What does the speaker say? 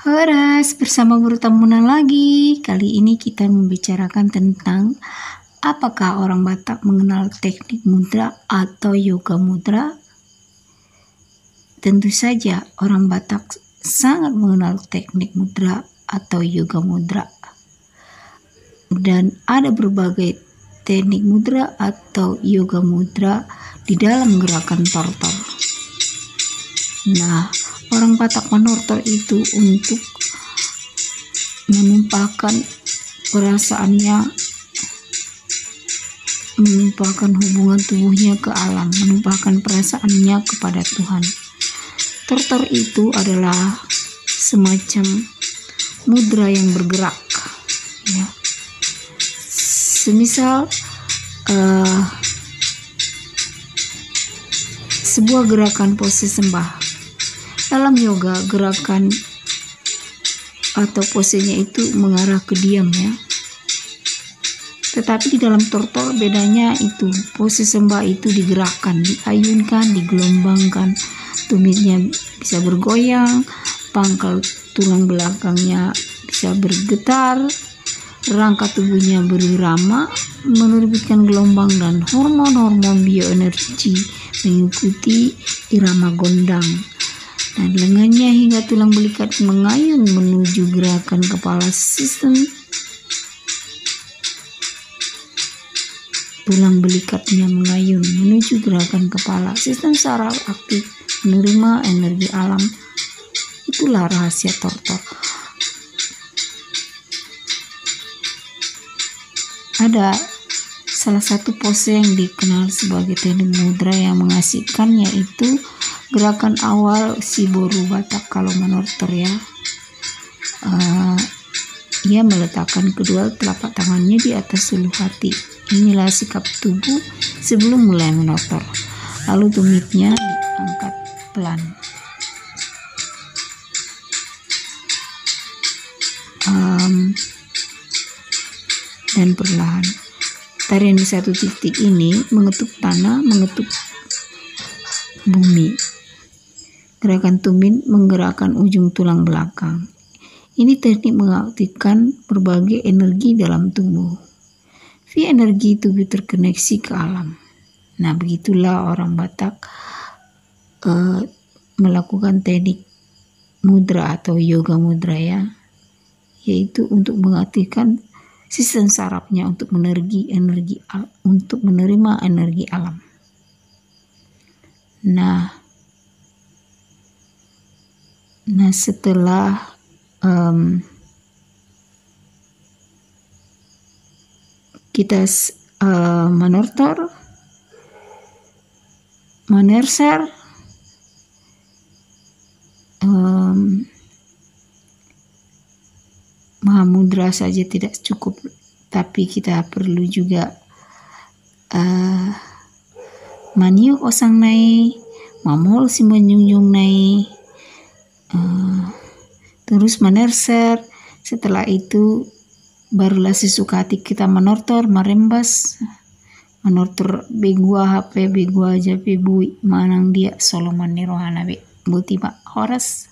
Horas, bersama Guru Tamuna lagi. Kali ini kita membicarakan tentang apakah orang Batak mengenal teknik mudra atau yoga mudra. Tentu saja orang Batak sangat mengenal teknik mudra atau yoga mudra. Dan ada berbagai teknik mudra atau yoga mudra di dalam gerakan tortor. Nah, orang Batak menortor itu untuk menumpahkan perasaannya, menumpahkan hubungan tubuhnya ke alam, menumpahkan perasaannya kepada Tuhan. Tortor itu adalah semacam mudra yang bergerak, ya. Semisal sebuah gerakan pose sembah. Dalam yoga, gerakan atau posenya itu mengarah ke diam, ya. Tetapi di dalam tortor bedanya itu, pose sembah itu digerakkan, diayunkan, digelombangkan, tumitnya bisa bergoyang, pangkal tulang belakangnya bisa bergetar, rangka tubuhnya berirama, menerbitkan gelombang dan hormon-hormon bioenergi mengikuti irama gondang. Dan lengannya hingga tulang belikat mengayun menuju gerakan kepala sistem. Tulang belikatnya mengayun menuju gerakan kepala. Sistem saraf aktif menerima energi alam. Itulah rahasia tortor. Ada salah satu pose yang dikenal sebagai teknik mudra yang mengasihkan, yaitu gerakan awal si Boru Batak kalau menortor, ya. Ia meletakkan kedua telapak tangannya di atas ulu hati. Inilah sikap tubuh sebelum mulai menortor. Lalu tumitnya diangkat pelan. Dan perlahan. Tarian di satu titik ini mengetuk tanah, mengetuk bumi. Gerakan tumit menggerakkan ujung tulang belakang. Ini teknik mengaktifkan berbagai energi dalam tubuh. Via energi tubuh terkoneksi ke alam. Nah, begitulah orang Batak melakukan teknik mudra atau yoga mudra, ya. Yaitu untuk mengaktifkan sistem sarafnya untuk untuk menerima energi alam. Nah, setelah kita menortor, menerser, mahamudra saja tidak cukup, tapi kita perlu juga maniok osang nai, mamol simbanjunjung nai, terus menerser. Setelah itu barulah sesukati kita menortor, merembas, menortor begua HP, begua jape bui, manang dia Solomon Nirohana be, buti pak, horas.